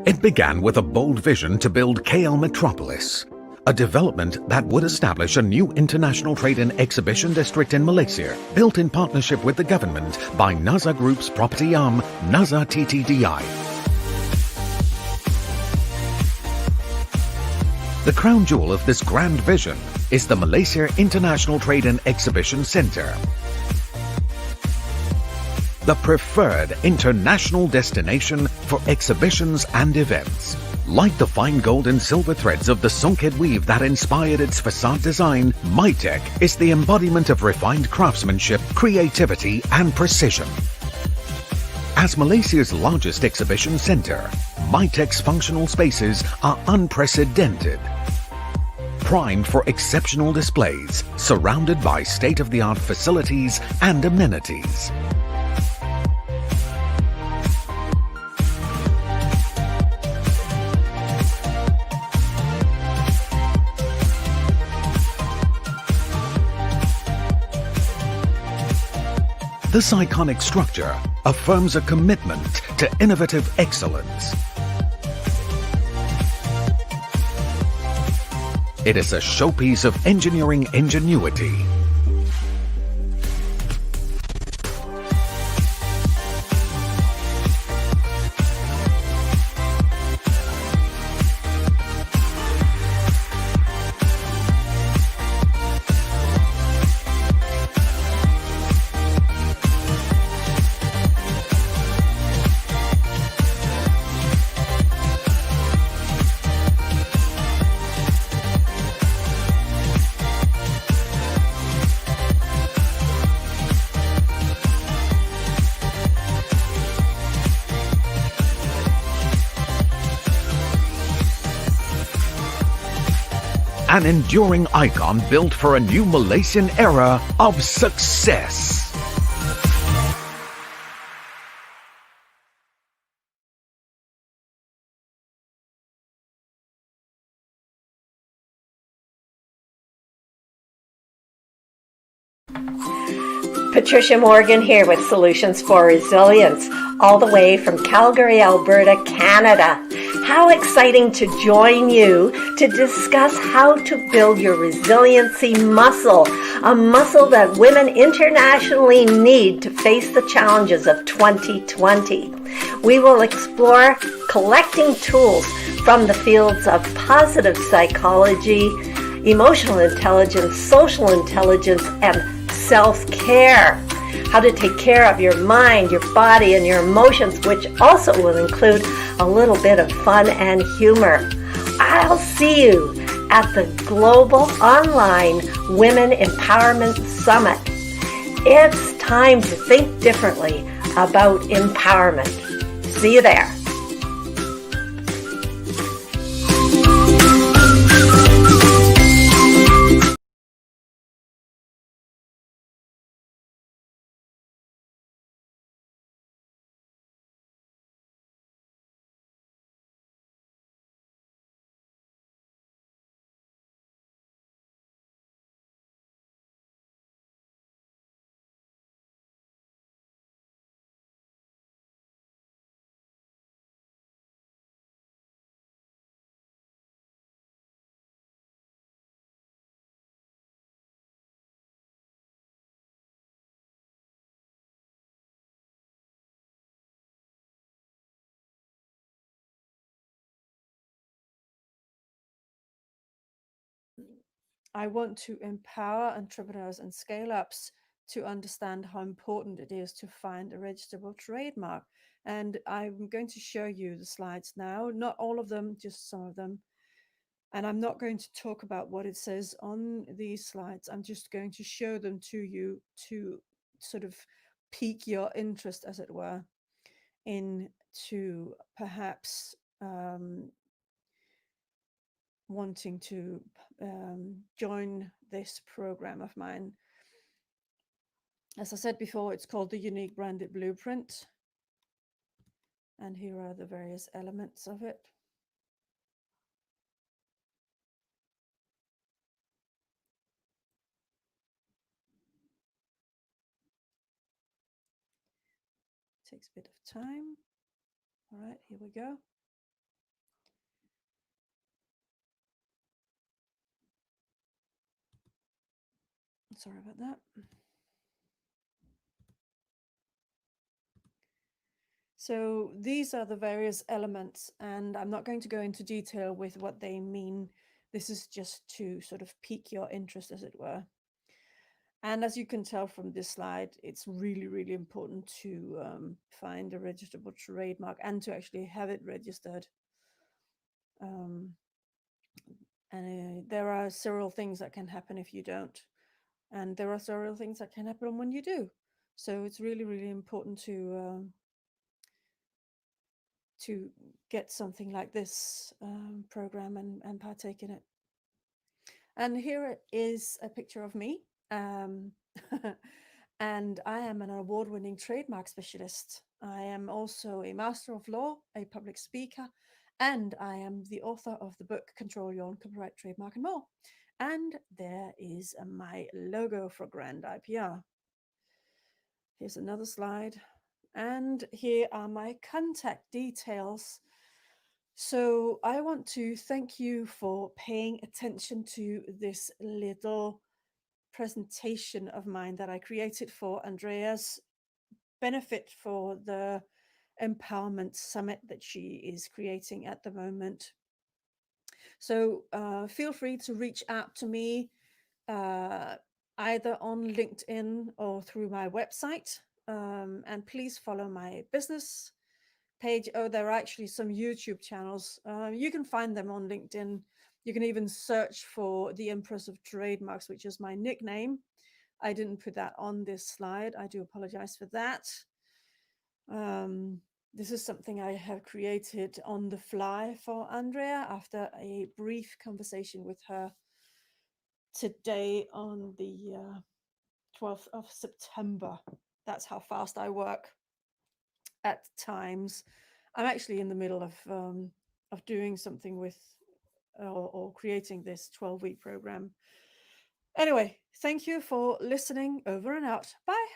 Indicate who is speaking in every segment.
Speaker 1: It began with a bold vision to build KL Metropolis, a development that would establish a new international trade and exhibition district in Malaysia, built in partnership with the government by NAZA Group's property arm, NAZA TTDI. The crown jewel of this grand vision is the Malaysia International Trade and Exhibition Centre, the preferred international destination for exhibitions and events. Like the fine gold and silver threads of the Songket weave that inspired its facade design, MyTech is the embodiment of refined craftsmanship, creativity and precision. As Malaysia's largest exhibition centre, MyTech's functional spaces are unprecedented. Primed for exceptional displays, surrounded by state-of-the-art facilities and amenities. This iconic structure affirms a commitment to innovative excellence. It is a showpiece of engineering ingenuity. An enduring icon built for a new Malaysian era of success.
Speaker 2: Patricia Morgan here with Solutions for Resilience, all the way from Calgary, Alberta, Canada. How exciting to join you to discuss how to build your resiliency muscle, a muscle that women internationally need to face the challenges of 2020. We will explore collecting tools from the fields of positive psychology, emotional intelligence, social intelligence, and self-care. How to take care of your mind, your body, and your emotions, which also will include a little bit of fun and humor. I'll see you at the Global Online Women Empowerment Summit. It's time to think differently about empowerment. See you there.
Speaker 3: I want to empower entrepreneurs and scale-ups to understand how important it is to find a registrable trademark. And I'm going to show you the slides now, not all of them, just some of them. And I'm not going to talk about what it says on these slides. I'm just going to show them to you to sort of pique your interest, as it were, into perhaps wanting to join this program of mine. As I said before, it's called the Unique Branded Blueprint. And here are the various elements of it. Takes a bit of time. All right, here we go. Sorry about that. So these are the various elements, and I'm not going to go into detail with what they mean. This is just to sort of pique your interest, as it were. And as you can tell from this slide, it's really, really important to find a registrable trademark and to actually have it registered. There are several things that can happen if you don't. And there are several things that can happen when you do. So it's really, really important to get something like this program and partake in it. And here is a picture of me. And I am an award-winning trademark specialist. I am also a master of law, a public speaker, and I am the author of the book Control Your Own Copyright, Trademark and More. And there is my logo for Grand IPR. Here's another slide. And here are my contact details. So I want to thank you for paying attention to this little presentation of mine that I created for Andrea's benefit for the empowerment summit that she is creating at the moment. So feel free to reach out to me either on LinkedIn or through my website. And please follow my business page. Oh, there are actually some YouTube channels. You can find them on LinkedIn. You can even search for the Empress of Trademarks, which is my nickname. I didn't put that on this slide. I do apologize for that. This is something I have created on the fly for Andrea after a brief conversation with her today on the 12th of September. That's how fast I work at times. I'm actually in the middle of doing something with or creating this 12-week program. Anyway, thank you for listening. Over and out. Bye.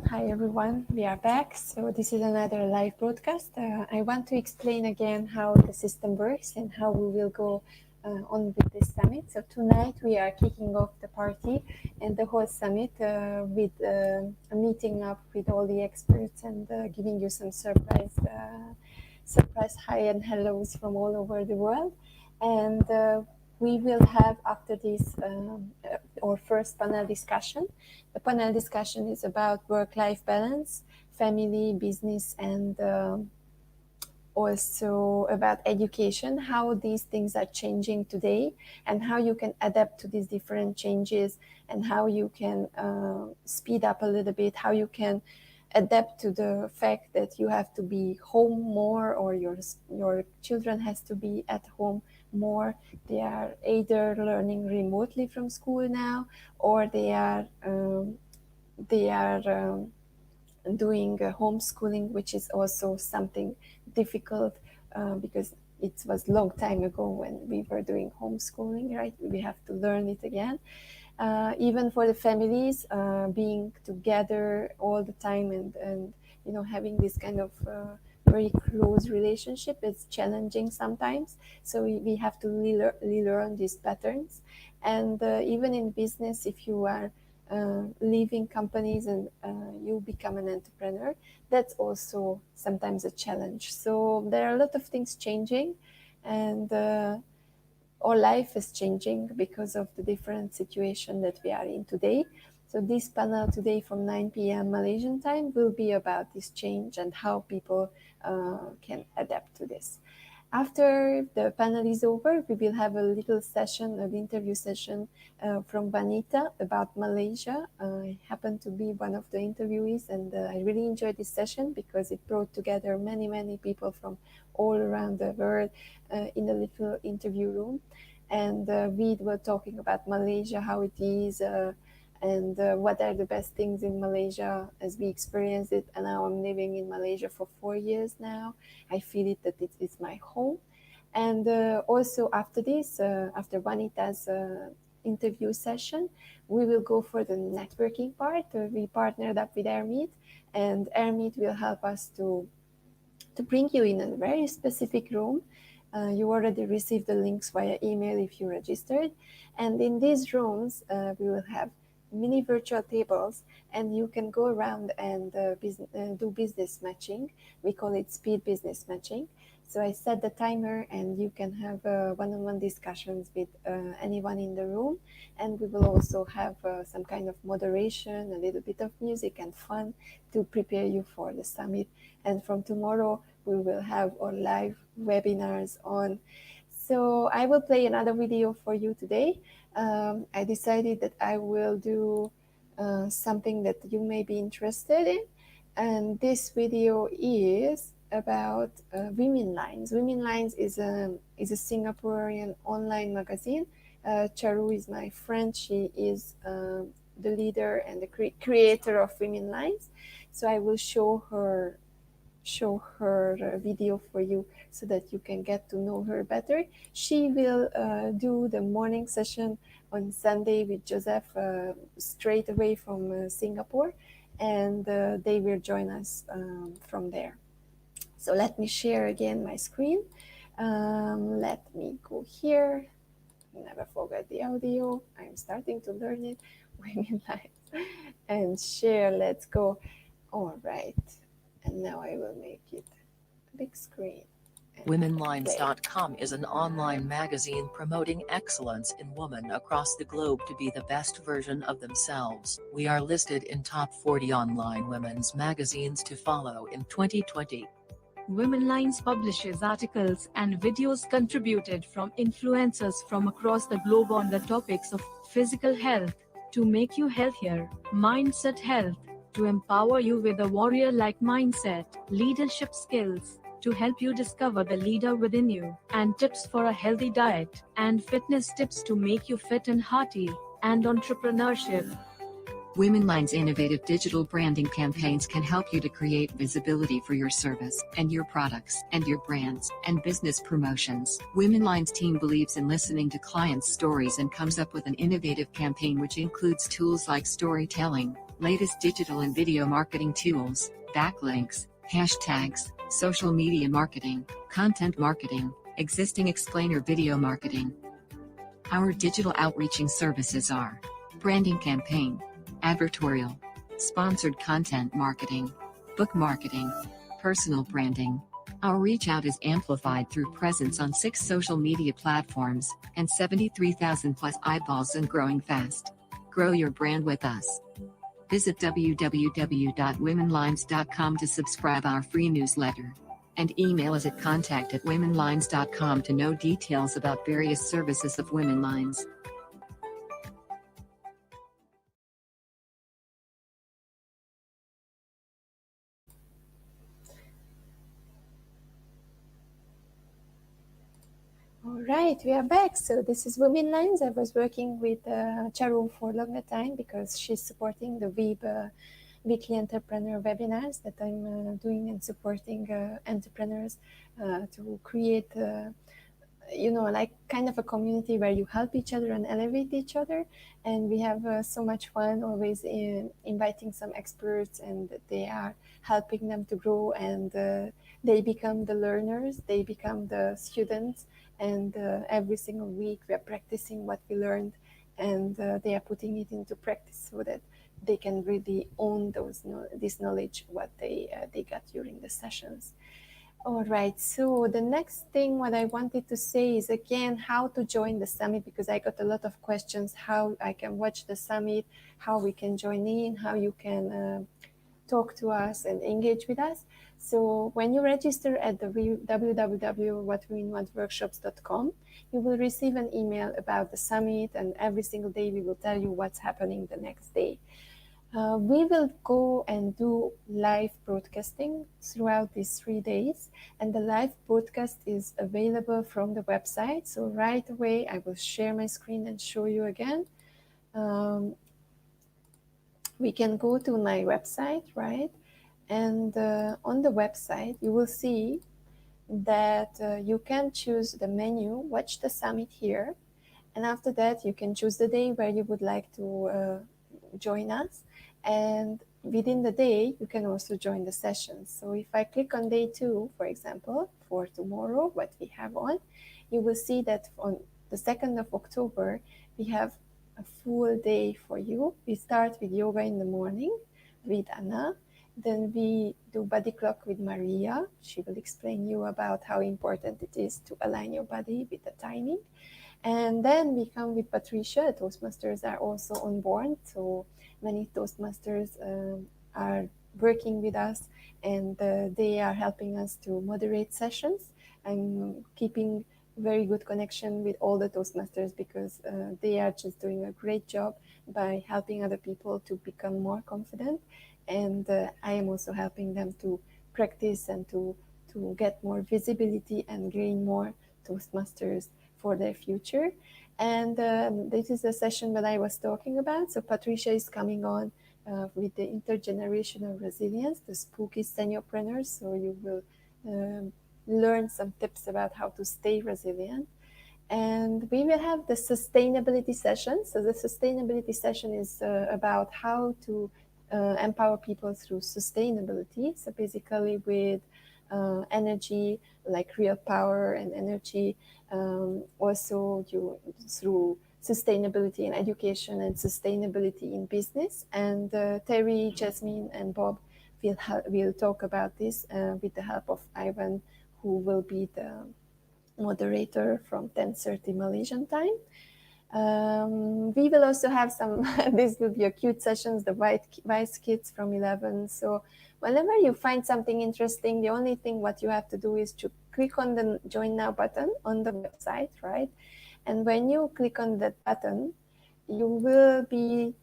Speaker 4: Hi everyone, we are back. So this is another live broadcast. I want to explain again how the system works and how we will go on with this summit. So tonight we are kicking off the party and the whole summit with a meeting up with all the experts and giving you some surprise hi and hellos from all over the world. And we will have after this our first panel discussion. The panel discussion is about work-life balance, family, business, and also about education, how these things are changing today and how you can adapt to these different changes and how you can speed up a little bit, how you can adapt to the fact that you have to be home more or your children has to be at home more. They are either learning remotely from school now or they are doing homeschooling, which is also something difficult because it was a long time ago when we were doing homeschooling, right? We have to learn it again. Even for the families, being together all the time and you know, having this kind of very close relationship is challenging sometimes. So we have to relearn these patterns. And even in business, if you are leaving companies and you become an entrepreneur, that's also sometimes a challenge. So there are a lot of things changing, and our life is changing because of the different situation that we are in today. So this panel today from 9 p.m. Malaysian time will be about this change and how people can adapt to this. After the panel is over, we will have a little session, an interview session from Vanita about Malaysia. I happen to be one of the interviewees, and I really enjoyed this session because it brought together many, many people from all around the world in a little interview room. And we were talking about Malaysia, how it is, and what are the best things in Malaysia as we experience it. And now I'm living in Malaysia for 4 years now. I feel it that it's my home. And also after this, after Vanita's interview session. We will go for the networking part. We partnered up with AirMeet, and AirMeet will help us to bring you in a very specific room. You already received the links via email if you registered. And in these rooms, we will have mini virtual tables, and you can go around and do business matching. We call it speed business matching. So I set the timer, and you can have one-on-one discussions with anyone in the room. And we will also have some kind of moderation, a little bit of music and fun to prepare you for the summit. And from tomorrow, we will have our live webinars on. So I will play another video for you today. I decided that I will do something that you may be interested in. And this video is about Women Lines. Women Lines is a Singaporean online magazine. Charu is my friend. She is the leader and the creator of Women Lines. So I will show her video for you so that you can get to know her better. She will do the morning session on Sunday with Joseph straight away from Singapore, and they will join us from there. So let me share again my screen. Let me go here. Never forget the audio. I'm starting to learn it. Women Lines and share. Let's go. All right. And now I will make it a big screen.
Speaker 5: Womenlines.com is an online magazine promoting excellence in women across the globe to be the best version of themselves. We are listed in top 40 online women's magazines to follow in 2020.
Speaker 6: Women Lines publishes articles and videos contributed from influencers from across the globe on the topics of physical health, to make you healthier, mindset health, to empower you with a warrior-like mindset, leadership skills, to help you discover the leader within you, and tips for a healthy diet, and fitness tips to make you fit and hearty, and entrepreneurship.
Speaker 7: Women Lines innovative digital branding campaigns can help you to create visibility for your service and your products and your brands and business promotions. Women Lines team believes in listening to clients' stories and comes up with an innovative campaign which includes tools like storytelling, latest digital and video marketing tools, backlinks, hashtags, social media marketing, content marketing, existing explainer video marketing. Our digital outreaching services are branding campaign, advertorial, sponsored content marketing, book marketing, personal branding. Our reach out is amplified through presence on 6 social media platforms and 73,000 plus eyeballs and growing fast. Grow your brand with us. Visit www.womenlines.com to subscribe our free newsletter. And email us at contact@womenlines.com to know details about various services of Women Lines.
Speaker 4: All right, we are back. So this is Women Lines. I was working with Charu for a longer time because she's supporting the weekly entrepreneur webinars that I'm doing and supporting entrepreneurs to create, like kind of a community where you help each other and elevate each other. And we have so much fun always inviting some experts, and they are helping them to grow, and they become the learners, they become the students. And every single week we are practicing what we learned, and they are putting it into practice so that they can really own this knowledge what they got during the sessions. All right, so the next thing what I wanted to say is again how to join the summit, because I got a lot of questions how I can watch the summit, how we can join in, how you can talk to us and engage with us. So when you register at the www.whatwomenwantworkshops.com, you will receive an email about the summit, and every single day we will tell you what's happening the next day. We will go and do live broadcasting throughout these 3 days, and the live broadcast is available from the website. So right away I will share my screen and show you again. We can go to my website, right? And on the website, you will see that you can choose the menu, watch the summit here. And after that, you can choose the day where you would like to join us. And within the day, you can also join the sessions. So if I click on day 2, for example, for tomorrow, what we have on, you will see that on the 2nd of October, we have a full day for you. We start with yoga in the morning with Anna. Then we do body clock with Maria. She will explain you about how important it is to align your body with the timing. And then we come with Patricia. Toastmasters are also on board. So many Toastmasters are working with us, and they are helping us to moderate sessions. I'm keeping very good connection with all the Toastmasters because they are just doing a great job by helping other people to become more confident. And I am also helping them to practice and to get more visibility and gain more Toastmasters for their future. And this is the session that I was talking about. So Patricia is coming on with the intergenerational resilience, the spooky seniorpreneurs. So you will learn some tips about how to stay resilient. And we will have the sustainability session. So the sustainability session is about how to empower people through sustainability. So basically with energy, like real power and energy, also through sustainability in education and sustainability in business. And Terry, Jasmine, and Bob will talk about this with the help of Ivan, who will be the moderator from 10:30 Malaysian time. We will also have some, this will be a cute sessions, the wise kids from 11. So whenever you find something interesting, the only thing what you have to do is to click on the join now button on the website, right? And when you click on that button, you will be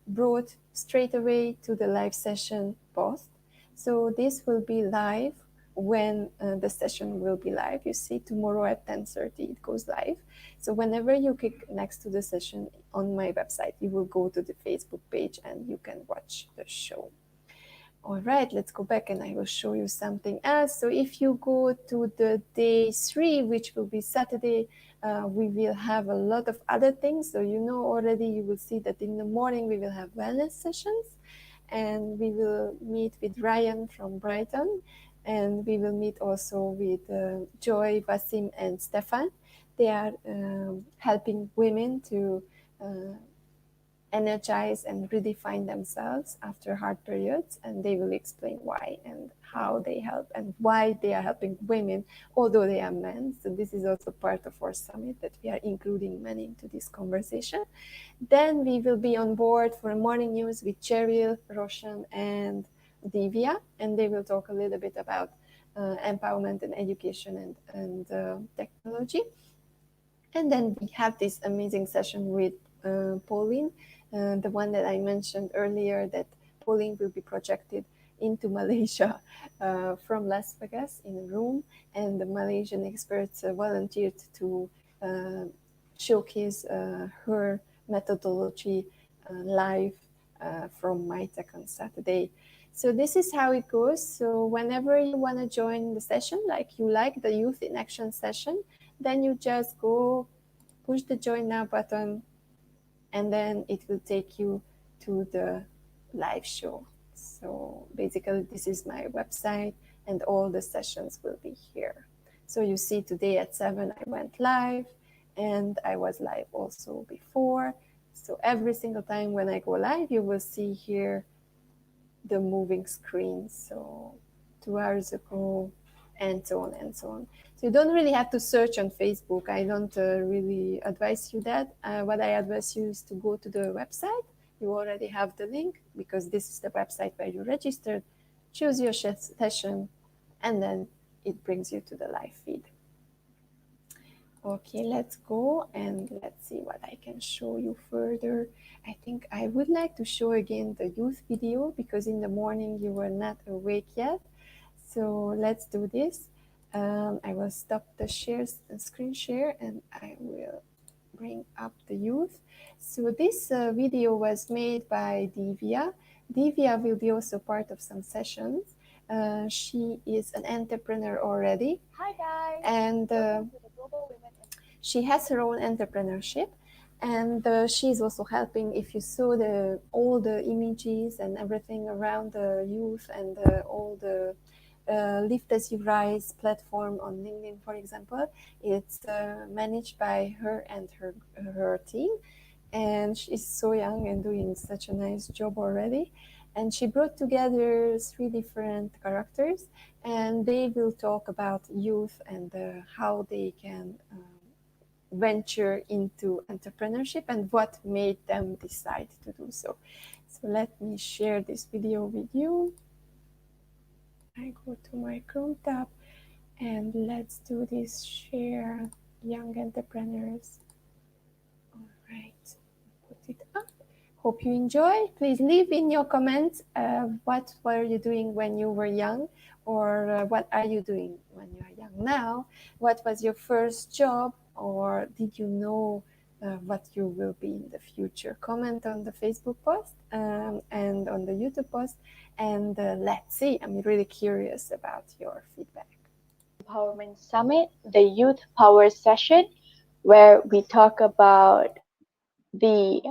Speaker 4: brought straight away to the live session post. So this will be live when the session will be live. You see, tomorrow at 10:30 it goes live. So whenever you click next to the session on my website, you will go to the Facebook page and you can watch the show. All right, let's go back and I will show you something else. So if you go to the day 3, which will be Saturday, we will have a lot of other things. So you know already, you will see that in the morning we will have wellness sessions, and we will meet with Ryan from Brighton, and we will meet also with Joy, Vasim, and Stefan. They are helping women to energize and redefine themselves after hard periods, and they will explain why and how they help and why they are helping women, although they are men. So this is also part of our summit, that we are including men into this conversation. Then we will be on board for a morning news with Cheryl, Roshan, and Divya, and they will talk a little bit about empowerment and education and technology. And then we have this amazing session with Pauline, the one that I mentioned earlier, that Pauline will be projected into Malaysia from Las Vegas in a room, and the Malaysian experts volunteered to showcase her methodology live from MyTech on Saturday. So this is how it goes. So whenever you want to join the session, like you like the Youth in Action session, then you just go push the join now button, and then it will take you to the live show. So basically this is my website and all the sessions will be here. So you see today at 7 I went live, and I was live also before. So every single time when I go live, you will see here the moving screen. So 2 hours ago, and so on and so on. So you don't really have to search on Facebook. I don't really advise you that. What I advise you is to go to the website. You already have the link, because this is the website where you registered. Choose your session, and then it brings you to the live feed. Okay, let's go and let's see what I can show you further. I think I would like to show again the youth video, because in the morning you were not awake yet. So let's do this. I will stop the screen share, and I will bring up the youth. So this video was made by Divya. Divya will be also part of some sessions. She is an entrepreneur already.
Speaker 8: Hi guys.
Speaker 4: And she has her own entrepreneurship, and she's also helping. If you saw all the images and everything around the youth and all the Lift as You Rise platform on LinkedIn, for example, it's managed by her and her team. And she's so young and doing such a nice job already. And she brought together 3 different characters, and they will talk about youth and how they can venture into entrepreneurship and what made them decide to do so. So let me share this video with you. I go to my Chrome tab and let's do this share young entrepreneurs. All right, put it up. Hope you enjoy. Please leave in your comments what were you doing when you were young, or what are you doing when you are young now? What was your first job, or did you know what you will be in the future? Comment on the Facebook post and on the YouTube post, and let's see. I'm really curious about your feedback.
Speaker 8: Empowerment Summit, the Youth Power session, where we talk about the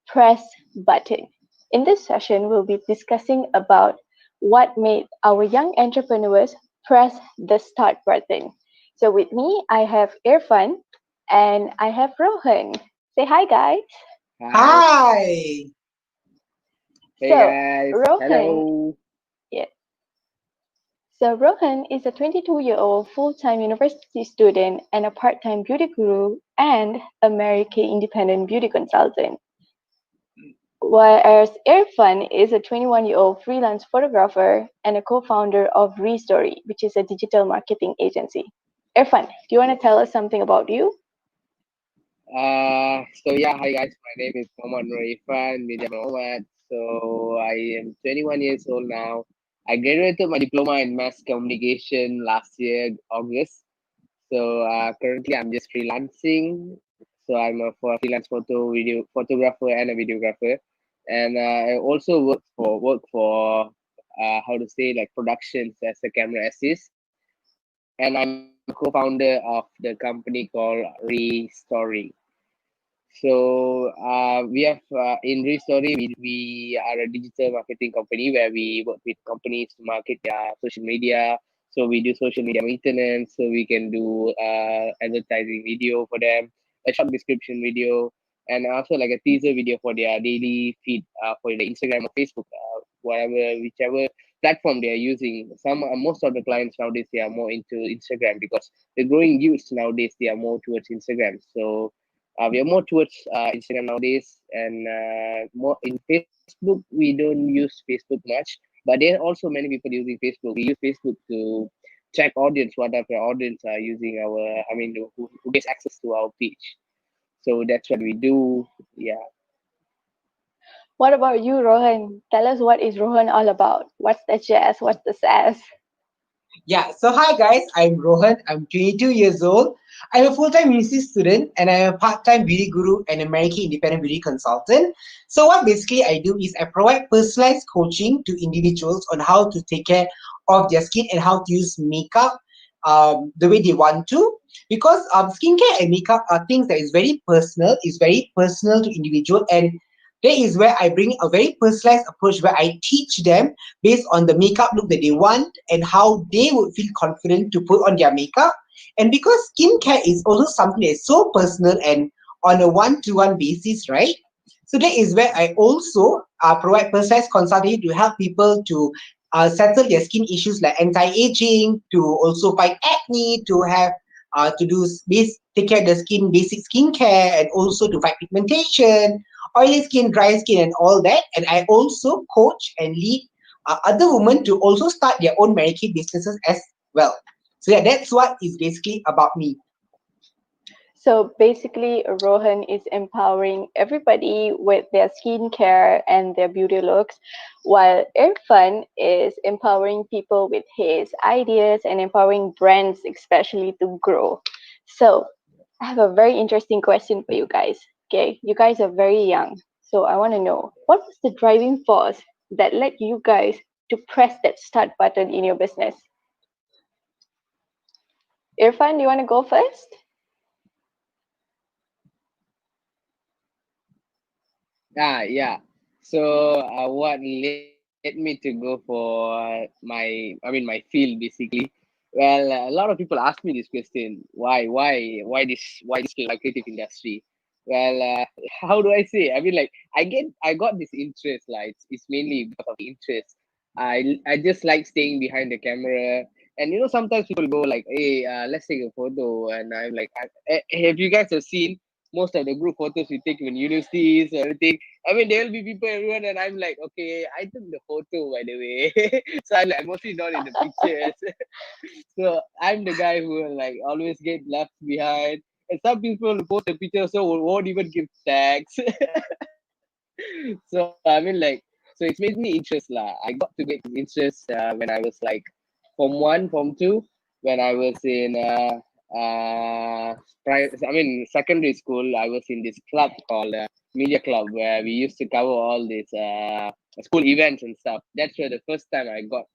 Speaker 8: press button. In this session, we'll be discussing about what made our young entrepreneurs press the start button. So with me, I have Irfan and I have Rohan. Say hi, guys.
Speaker 9: Hi. Hey
Speaker 8: So,
Speaker 9: guys.
Speaker 8: Rohan,
Speaker 9: Hello.
Speaker 8: yeah. So Rohan is a 22-year-old full-time university student and a part-time beauty guru and a Mary Kay independent beauty consultant. Whereas Irfan is a 21-year-old freelance photographer and a co-founder of ReStory, which is a digital marketing agency. Irfan, do you want to tell us something about you?
Speaker 9: So yeah, hi guys. My name is Kumar Irfan, media nomad. So I am 21 years old now. I graduated my diploma in mass communication last year, August. So currently I'm just freelancing. So I'm a freelance video photographer and a videographer, and I also work for how to say, like, productions as a camera assist. And I'm a co-founder of the company called ReStory. So we have in ReStory, we are a digital marketing company where we work with companies to market their social media. So we do social media maintenance, so we can do advertising video for them, a short description video, and also like a teaser video for their daily feed for the Instagram or Facebook, whichever platform they are using. Most of the clients nowadays, they are more into Instagram, because the growing youths nowadays, they are more towards Instagram. So we are more towards Instagram nowadays, and more in Facebook. We don't use Facebook much, but there are also many people using Facebook. We use Facebook to track audience, what our audience are using who gets access to our page. So that's what we do. Yeah.
Speaker 8: What about you, Rohan? Tell us, what is Rohan all about? What's the jazz? What's the sass?
Speaker 10: Yeah, so hi guys, I'm Rohan. I'm 22 years old. I'm a full-time university student, and I'm a part-time beauty guru and American independent beauty consultant. So what basically I do is I provide personalized coaching to individuals on how to take care of their skin and how to use makeup the way they want to. Because skincare and makeup are things that is very personal to individual, and that is where I bring a very personalized approach where I teach them based on the makeup look that they want and how they would feel confident to put on their makeup. And because skincare is also something that is so personal and on a one-to-one basis, right? So that is where I also provide personalized consulting to help people to settle their skin issues like anti-aging, to also fight acne, to have take care of the skin, basic skincare, and also to fight pigmentation, oily skin, dry skin, and all that. And I also coach and lead other women to also start their own Mary Kay businesses as well. So yeah, that's what is basically about me.
Speaker 8: So basically, Rohan is empowering everybody with their skincare and their beauty looks, while Irfan is empowering people with his ideas and empowering brands, especially, to grow. So I have a very interesting question for you guys. Okay, you guys are very young, so I want to know, what was the driving force that led you guys to press that start button in your business? Irfan, do you want to go first?
Speaker 9: Yeah. So what led me to go for my my field basically? Well, a lot of people ask me this question: why this creative industry? Well, how do I say? I mean, like I got this interest. Like it's mainly because of the interest. I just like staying behind the camera, and sometimes people go like, "Hey, let's take a photo," and I'm like, "Have you guys have seen most of the group photos we take in universities or everything?" I mean, there will be people, everyone, and I'm like, okay, I took the photo, by the way. So I'm mostly not in the pictures. So I'm the guy who will like always get left behind. And some people who post a picture so won't even give tags. So I mean, like, so it's made me interest lah. I got to get interest when I was like Form 1, Form 2, when I was in secondary school. I was in this club called Media Club where we used to cover all these school events and stuff. That's where the first time I got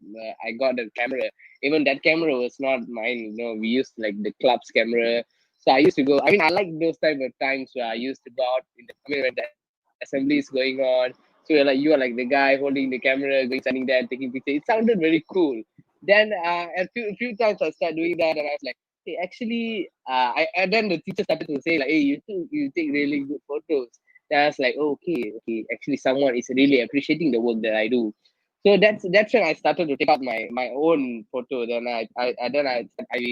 Speaker 9: the camera. Even that camera was not mine. We used like the club's camera. So I used to go. I mean, I like those type of times where I used to go out when the assembly is going on. So you are like the guy holding the camera, going standing there and taking pictures. It sounded very cool. Then a few times I started doing that, and I was like, hey, actually, and then the teacher started to say like, hey, you take really good photos. Then I was like, oh, okay, actually, someone is really appreciating the work that I do. So that's when I started to take out my own photo. Then I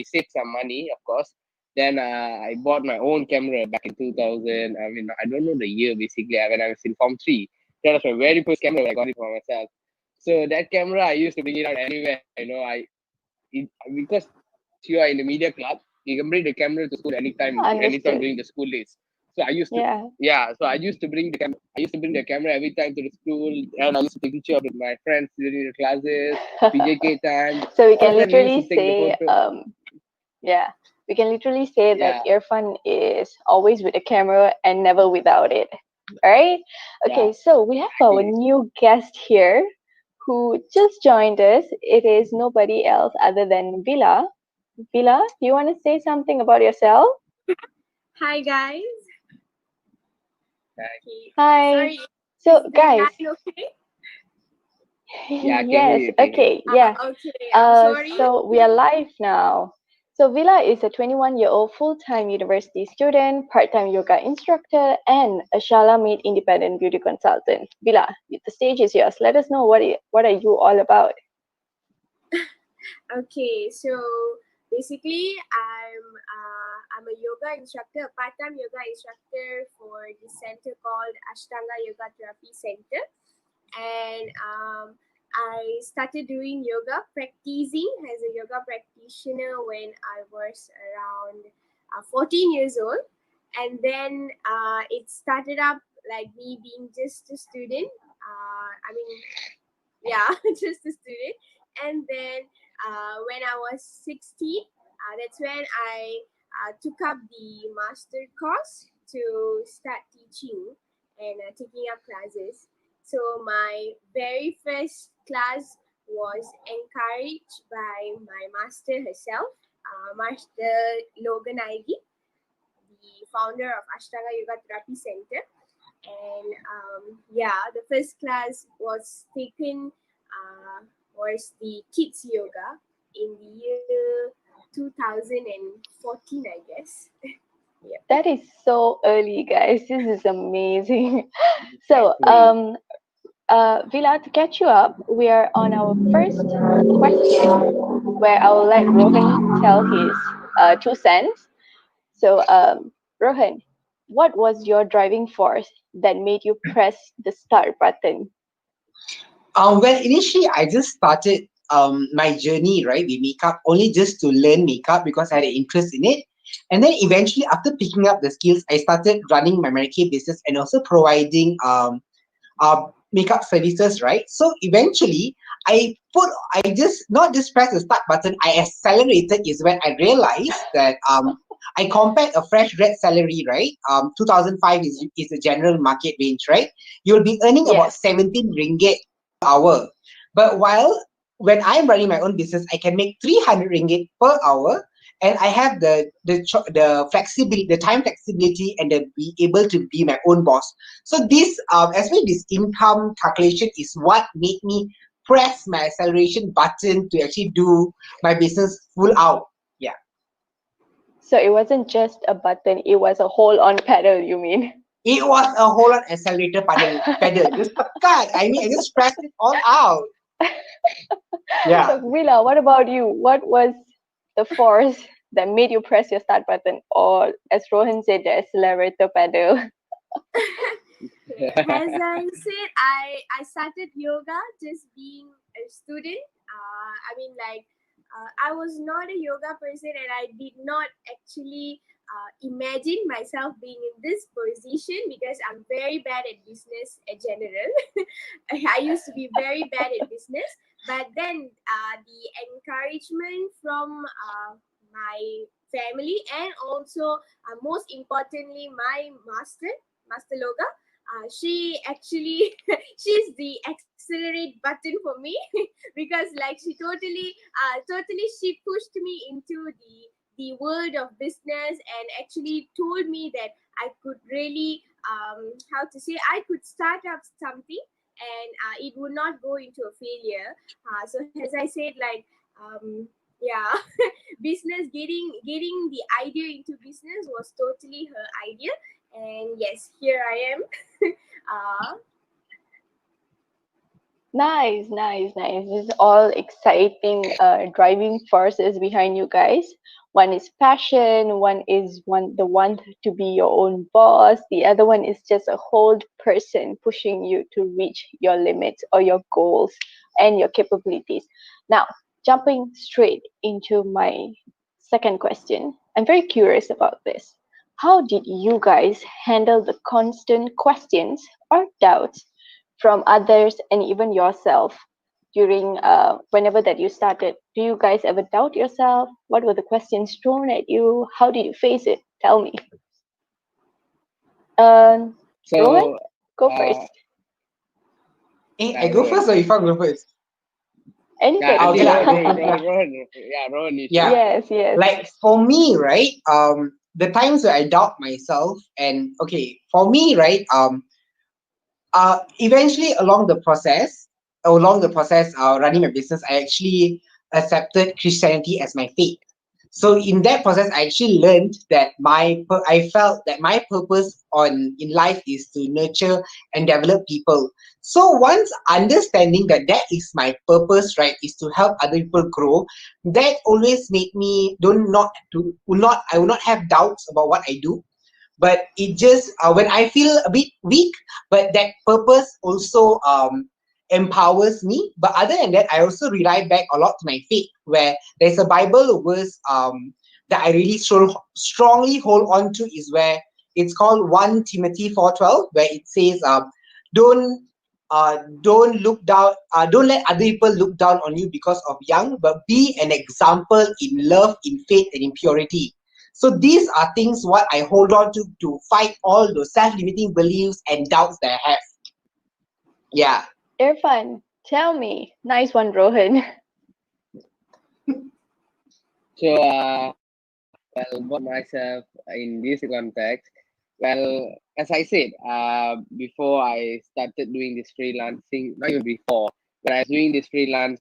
Speaker 9: saved some money, of course. Then I bought my own camera back in 2000. I mean, I don't know the year basically. When I was in Form 3, that was my very first camera. I got it for myself. So that camera, I used to bring it out everywhere. Because you are in the media club, you can bring the camera to school anytime during
Speaker 8: Understood.
Speaker 9: the school days. So I used to,
Speaker 8: Yeah.
Speaker 9: yeah. So I used to bring the camera every time to the school, and I used to take picture with my friends during the classes, PJK time.
Speaker 8: So we can
Speaker 9: That's when we used
Speaker 8: literally
Speaker 9: to take the
Speaker 8: say,
Speaker 9: photo.
Speaker 8: yeah, we can literally say that
Speaker 9: Yeah,
Speaker 8: Irfan is always with a camera and never without it. All right.
Speaker 9: yeah,
Speaker 8: Okay, so we have our
Speaker 9: exactly.
Speaker 8: new guest here who just joined us. It is nobody else other than Villa. Villa, do you want to say something about yourself?
Speaker 11: Hi guys.
Speaker 9: Right.
Speaker 11: Okay.
Speaker 8: Hi.
Speaker 11: Sorry, is
Speaker 8: So,
Speaker 11: the
Speaker 8: guys,
Speaker 11: line okay?
Speaker 9: Yeah, I can hear
Speaker 8: yes,
Speaker 9: you. Can hear you.
Speaker 8: okay, yeah.
Speaker 11: Okay. I'm sorry.
Speaker 8: So we are live now. So Villa is a 21-year-old full-time university student, part-time yoga instructor, and a Shala made independent beauty consultant. Villa, the stage is yours. Let us know what are you all about.
Speaker 11: Okay. So basically, I'm a yoga instructor, a part-time yoga instructor for the center called Ashtanga Yoga Therapy Center, and I started doing yoga, practicing as a yoga practitioner when I was around 14 years old. And then it started up like me being just a student. I mean, yeah, just a student. And then when I was 16, that's when I took up the master course to start teaching and taking up classes. So my very first class was encouraged by my master herself, Master Logan Ivy, the founder of Ashtanga Yoga Therapy Center. And the first class was taken was the kids yoga in the year 2014, I guess. Yeah.
Speaker 8: That is so early, guys. This is amazing. So,
Speaker 9: Exactly.
Speaker 8: Villa, to catch you up, we are on our first question where I will let Rohan tell his 2 cents. So, Rohan, what was your driving force that made you press the start button?
Speaker 10: Well, initially I just started my journey right with makeup only just to learn makeup because I had an interest in it. And then eventually, after picking up the skills, I started running my Mary Kay business and also providing makeup services, right? So eventually, I just not just press the start button. I accelerated is when I realized that I compared a fresh grad salary, right? 2005 is the general market range, right? You'll be earning about
Speaker 8: Yes.
Speaker 10: 17 ringgit per hour, but when I'm running my own business, I can make 300 ringgit per hour. and I have the flexibility, the time flexibility, and the be able to be my own boss. So this especially this income calculation is what made me press my acceleration button to actually do my business full out. Yeah.
Speaker 8: So it wasn't just a button, it was a hold-on pedal, you mean?
Speaker 10: It was a whole on accelerator pedal. Just cut. I mean, I just pressed it all out. Yeah.
Speaker 8: So Willa, what about you? What was the force that made you press your start button, or as Rohan said, the accelerator pedal?
Speaker 11: As I said, I started yoga just being a student. I was not a yoga person, and I did not actually imagine myself being in this position because I'm very bad at business in general. I used to be very bad at business, but then the encouragement from my family, and also most importantly my master Loga, she actually she's the accelerate button for me because like she totally she pushed me into the world of business and actually told me that I could really how to say I could start up something and it would not go into a failure. So as I said, like yeah, business getting the idea into business was totally her idea, and yes, here I am.
Speaker 8: Nice, nice, nice. This is all exciting driving forces behind you guys. One is passion, the one to be your own boss, the other one is just a whole person pushing you to reach your limits or your goals and your capabilities. Now, jumping straight into my second question. I'm very curious about this. How did you guys handle the constant questions or doubts from others and even yourself during whenever that you started? Do you guys ever doubt yourself? What were the questions thrown at you? How did you face it? Tell me. Rohan,
Speaker 9: So,
Speaker 8: go first.
Speaker 10: I go first or if I go first?
Speaker 8: Anybody.
Speaker 9: I
Speaker 10: Okay
Speaker 9: think
Speaker 10: lah.
Speaker 9: Rohan, you
Speaker 10: Yeah.
Speaker 8: Yes, yes.
Speaker 10: Like for me, right? The times where I doubt myself, and okay, for me, right? Eventually along the process running my business, I actually accepted Christianity as my faith. So in that process, I actually learned that I felt that my purpose in life is to nurture and develop people. So once understanding that that is my purpose, right, is to help other people grow, that always made me I will not have doubts about what I do. But it just when I feel a bit weak, but that purpose also empowers me. But other than that, I also rely back a lot to my faith, where there's a Bible verse that I really strongly hold on to, is where it's called 1 Timothy 4:12, where it says don't don't look down, don't let other people look down on you because of young, but be an example in love, in faith, and in purity. So these are things what I hold on to fight all those self-limiting beliefs and doubts that I have. Yeah.
Speaker 8: Irfan, tell me. Nice one, Rohan.
Speaker 9: So, well, about myself in this context, well, as I said, before I started doing this freelancing, not even before, when I was doing this freelance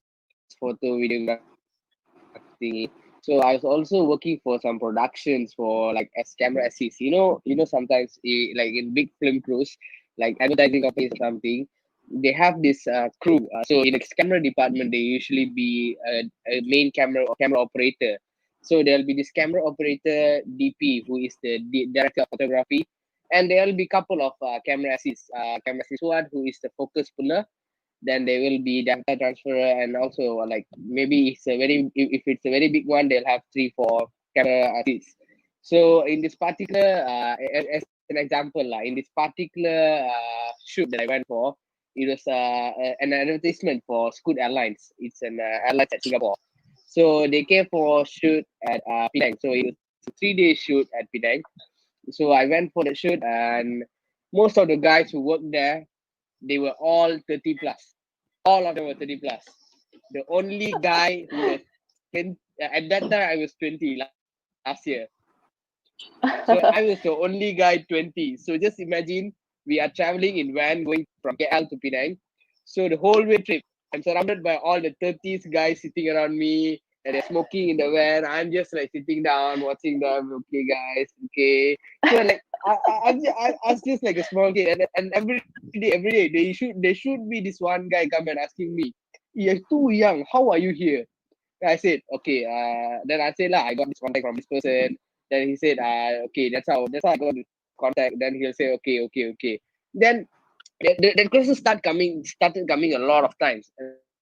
Speaker 9: photo videography, so I was also working for some productions for like as camera assist. Sometimes like in big film crews, like advertising companies or something, they have this crew. So in the camera department, they usually be a main camera or camera operator. So there'll be this camera operator DP who is the director of photography, and there'll be couple of camera assist one who is the focus puller. Then there will be data transfer, and also like maybe if it's a very big one, they'll have 3 4 camera assists. So in this particular as an example, in this particular shoot that I went for, it was an advertisement for Scoot Airlines. It's an airlines at Singapore. So they came for shoot at Penang. So it was a 3-day shoot at Penang. So I went for the shoot, and most of the guys who worked there, they were all 30 plus. All of them were 30 plus. The only guy who was 10, at that time I was 20. last year. So I was the only guy 20. So just imagine we are traveling in van going from KL to Penang. So the whole way trip, I'm surrounded by all the 30s guys sitting around me and they're smoking in the van. I'm just like sitting down, watching them. Okay, guys. Okay. So like I was just like a small kid, and every day they should be this one guy come and asking me, "You're too young. How are you here?" I said, okay. Then I said, lah, I got this contact from this person. Then he said, okay, that's how I got the contact. Then he'll say, okay. Then the questions started coming a lot of times.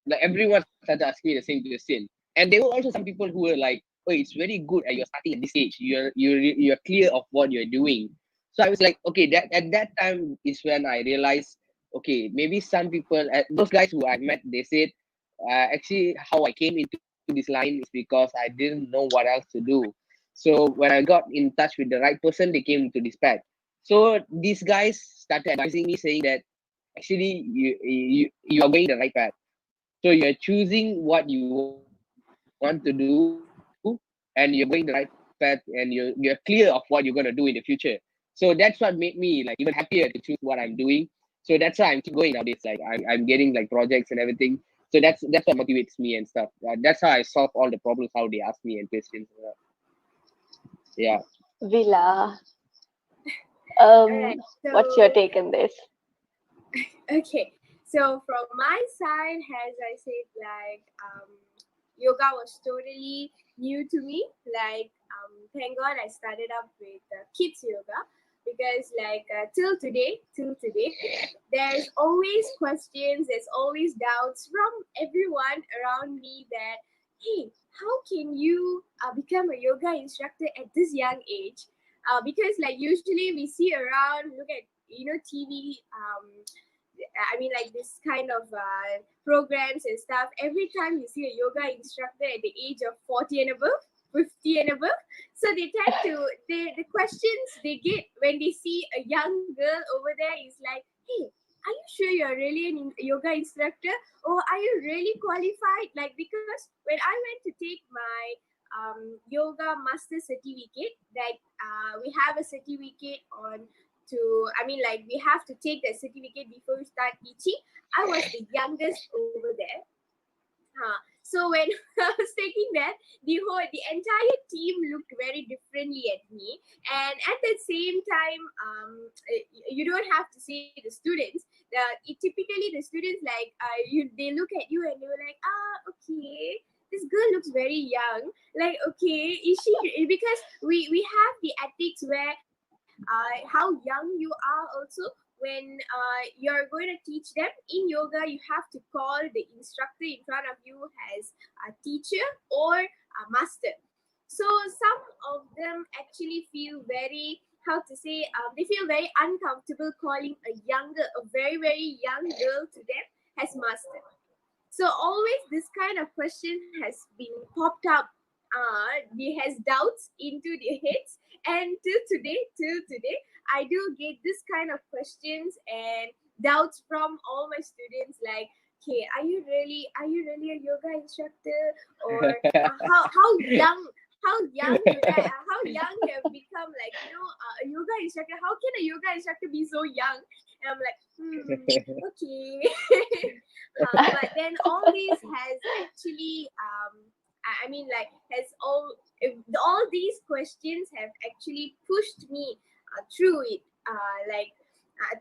Speaker 9: Like everyone started asking me the same question. And there were also some people who were like, oh, it's very good at you're starting at this age. You're clear of what you're doing. So I was like, okay, that at that time is when I realized, okay, maybe some people, those guys who I met, they said, actually, how I came into this line is because I didn't know what else to do. So when I got in touch with the right person, they came into this path. So these guys started advising me, saying that actually you are going the right path. So you're choosing what you want to do, and you're going the right path, and you're clear of what you're going to do in the future. So that's what made me like even happier to choose what I'm doing. So that's why I'm keep going nowadays. Like I'm getting like projects and everything. So that's what motivates me and stuff. That's how I solve all the problems how they ask me and questions. Yeah.
Speaker 8: Villa,
Speaker 11: Alright,
Speaker 8: what's your
Speaker 11: so
Speaker 8: take on this?
Speaker 11: okay, so from my side, as I said, like yoga was totally new to me. Like thank God I started up with kids yoga because like till today, there's always questions, there's always doubts from everyone around me that hey, how can you become a yoga instructor at this young age? Because like usually we see around, look at TV. I mean, like this kind of programs and stuff. Every time you see a yoga instructor at the age of 40 and above, 50 and above, so they tend to the questions they get when they see a young girl over there is like, "Hey, are you sure you're really a yoga instructor, or are you really qualified?" Like because when I went to take my yoga master certificate, that we have a certificate on like we have to take that certificate before we start teaching. I was the youngest over there. So when I was taking that, the entire team looked very differently at me, and at the same time, you don't have to say the students. Typically the students like they look at you and they were like, okay, this girl looks very young. Like, okay, is she? Because we have the ethics where how young you are also when you're going to teach them in yoga. You have to call the instructor in front of you as a teacher or a master. So some of them actually feel very, how to say, they feel very uncomfortable calling a very very young girl to them as master. So always this kind of question has been popped up. They has doubts into their heads, and till today, I do get this kind of questions and doubts from all my students. Like, okay, are you really a yoga instructor, or how young you have become, like a yoga instructor? How can a yoga instructor be so young? And I'm like, okay. But then all these has actually I mean like has all these questions have actually pushed me through it,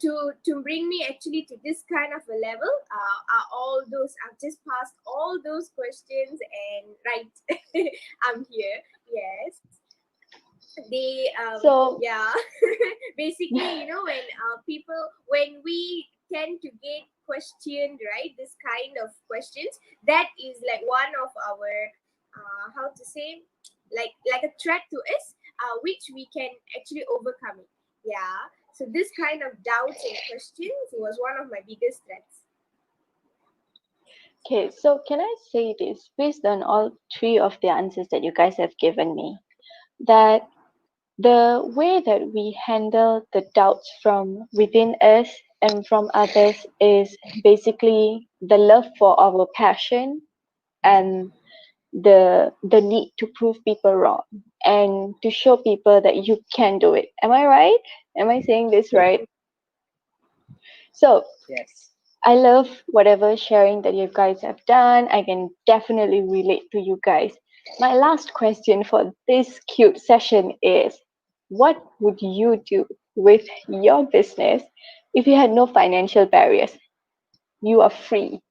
Speaker 11: to bring me actually to this kind of a level. All those I've just passed all those questions, and right, I'm here. Yes, they
Speaker 8: So,
Speaker 11: yeah. Basically, when we tend to get questioned, right, this kind of questions, that is like one of our how to say, like a threat to us, which we can actually overcome it. Yeah, so this kind of doubts and questions was one of my biggest threats.
Speaker 8: okay, so can I say this based on all three of the answers that you guys have given me, that the way that we handle the doubts from within us and from others is basically the love for our passion and the need to prove people wrong. and to show people that you can do it. Am I right? Am I saying this right? So
Speaker 9: Yes.
Speaker 8: I love whatever sharing that you guys have done. I can definitely relate to you guys. My last question for this cute session is, what would you do with your business if you had no financial barriers? You are free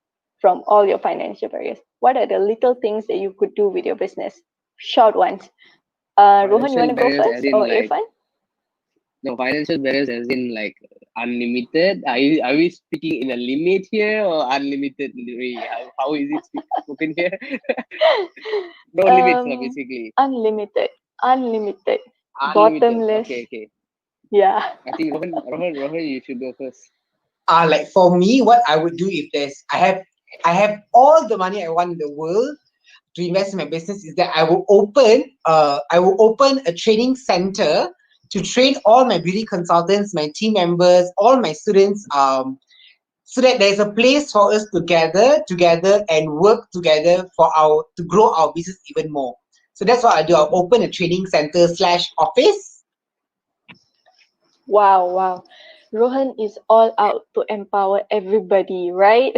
Speaker 8: from all your financial barriers. What are the little things that you could do with your business? Short ones. Rohan, you want
Speaker 9: Financial
Speaker 8: to go
Speaker 9: barriers as
Speaker 8: first,
Speaker 9: in
Speaker 8: or
Speaker 9: like,
Speaker 8: Irfan?
Speaker 9: no, financial barriers as in like unlimited. Are we speaking in a limit here or unlimited? How is it spoken here? No limits, basically.
Speaker 8: Unlimited, unlimited,
Speaker 9: Unlimited.
Speaker 8: bottomless.
Speaker 9: Okay.
Speaker 8: Yeah.
Speaker 9: I think Rohan, you should go first.
Speaker 10: Like for me, what I would do if I have all the money I want in the world to invest in my business is that I will open a training center to train all my beauty consultants, my team members, all my students, so that there's a place for us to gather together and work together to grow our business even more. So that's what I do. I'll open a training center / office.
Speaker 8: Wow, wow. Rohan is all out to empower everybody, right?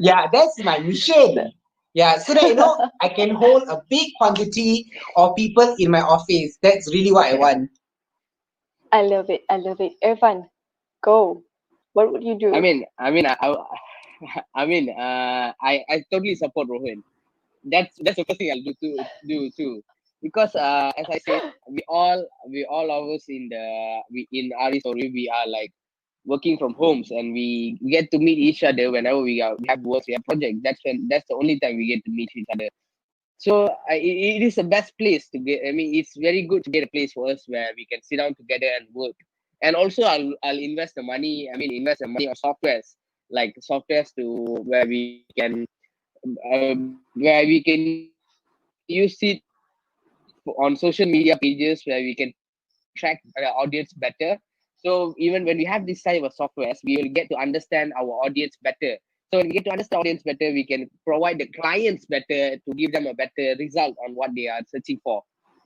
Speaker 10: Yeah, that's my mission. Yeah, so that I can hold a big quantity of people in my office. That's really what I want.
Speaker 8: I love it. I love it. Irfan, go. What would you
Speaker 9: I
Speaker 8: do?
Speaker 9: mean, I totally support Rohan. That's the first thing I'll do too, because as I said, we all of us in ReStory, we are like working from homes, and we get to meet each other whenever we have work, we have projects. That's the only time we get to meet each other. So it is the best place to get. I mean, it's very good to get a place for us where we can sit down together and work. And also, I'll invest the money. I mean, invest the money on softwares, like softwares to where we can use it on social media pages, where we can track our audience better. So even when we have this type of softwares, we will get to understand our audience better. So when we get to understand our audience better, we can provide the clients better to give them a better result on what they are searching for.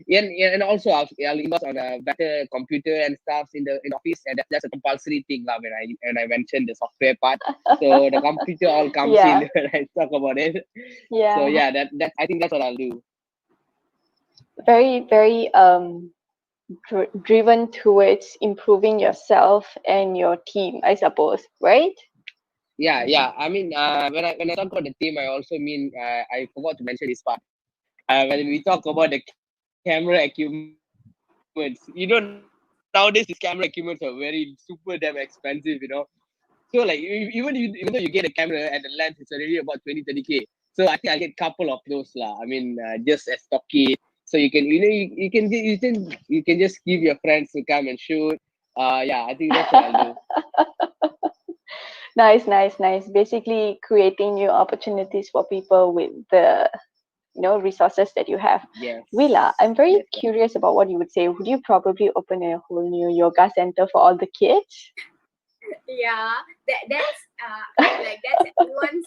Speaker 9: And also I'll invest on a better computer and stuff in the office, and that's a compulsory thing lah, when I mentioned the software part. So the computer all comes
Speaker 8: Yeah,
Speaker 9: in when I talk about it. So
Speaker 8: yeah.
Speaker 9: yeah, that I think that's what I'll do.
Speaker 8: Very, very driven towards improving yourself and your team, I suppose, right?
Speaker 9: Yeah. I mean, when I talk about the team, I also mean, I forgot to mention this part. When we talk about the camera equipments, nowadays these camera equipments are very super damn expensive. So like even though you get a camera and the lens, it's already about 20-30K. So I think I'll get couple of those lah. I mean, just as stocky, so you can you can just give your friends to come and shoot. Yeah, I think that's what I'll do.
Speaker 8: Nice, nice, nice. Basically, creating new opportunities for people with the resources that you have. Willa,
Speaker 9: Yes,
Speaker 8: I'm very
Speaker 9: that's right.
Speaker 8: curious about what you would say. Would you probably open a whole new yoga center for all the kids?
Speaker 11: Yeah, that's everyone's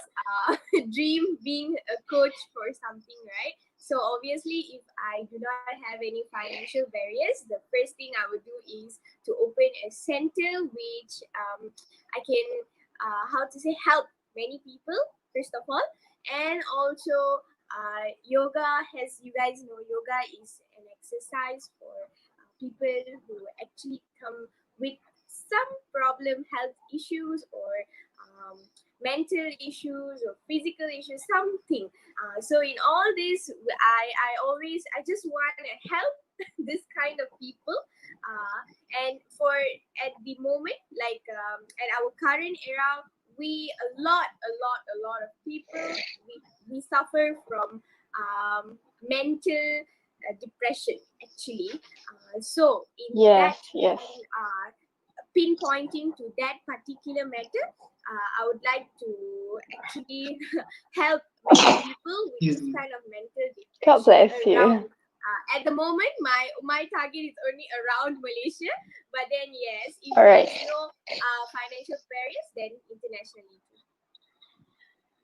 Speaker 11: dream, being a coach for something, right? So obviously, if I do not have any financial barriers, the first thing I would do is to open a center which I can how to say, help many people first of all. And also yoga, as you guys know, yoga is an exercise for people who actually come with some problem, health issues, or mental issues, or physical issues, something. So in all this, I just want to help this kind of people. And for at the moment, like at our current era, we a lot of people, we suffer from mental depression actually. So in that,
Speaker 8: Yes, yes.
Speaker 11: in pinpointing to that particular matter, I would like to actually help many people with
Speaker 10: Excuse
Speaker 11: this
Speaker 10: me.
Speaker 11: kind of mental
Speaker 8: God
Speaker 11: depression
Speaker 8: bless
Speaker 11: around.
Speaker 8: you.
Speaker 11: At the moment, my target is only around Malaysia, but then yes, if
Speaker 8: All
Speaker 11: there
Speaker 8: right.
Speaker 11: is no financial barriers, then internationally too.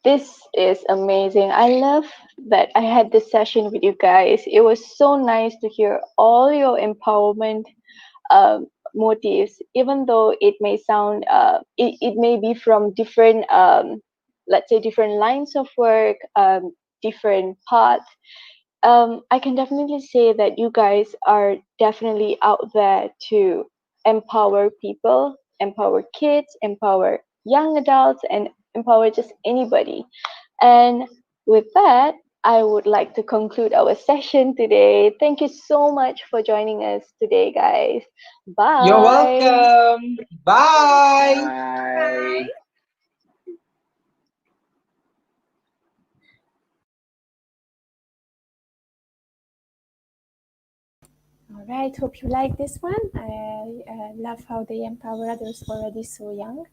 Speaker 8: this is amazing. I love that I had this session with you guys. It was so nice to hear all your empowerment motives, even though it may sound, it may be from different, let's say, different lines of work, different paths. I can definitely say that you guys are definitely out there to empower people, empower kids, empower young adults, and empower just anybody. And with that, I would like to conclude our session today. Thank you so much for joining us today, guys.
Speaker 10: You're
Speaker 8: Bye.
Speaker 10: welcome. Bye.
Speaker 9: Bye.
Speaker 4: All right, hope you like this one. I love how they empower others already so young.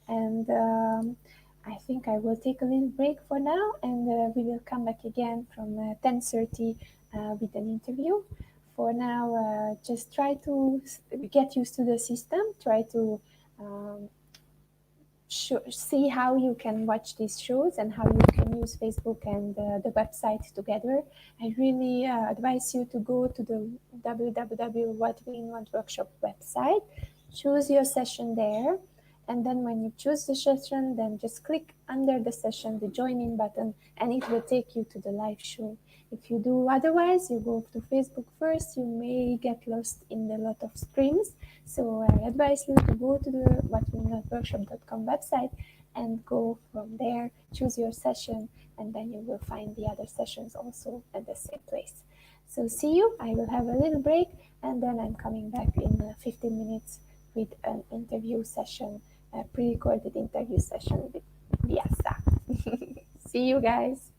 Speaker 4: And I think I will take a little break for now, and we will come back again from 10:30 with an interview. For now, just try to get used to the system, try to um, see how you can watch these shows and how you can use Facebook and the website together. I really advise you to go to the www.what we want workshop website, choose your session there, and then when you choose the session, then just click under the session the join in button, and it will take you to the live show. If you do otherwise, you go to Facebook first, you may get lost in the lot of streams. So I advise you to go to the whatwinotworkshop.com website and go from there, choose your session, and then you will find the other sessions also at the same place. So see you. I will have a little break, and then I'm coming back in 15 minutes with an interview session, a pre-recorded interview session with Biasa. See you guys.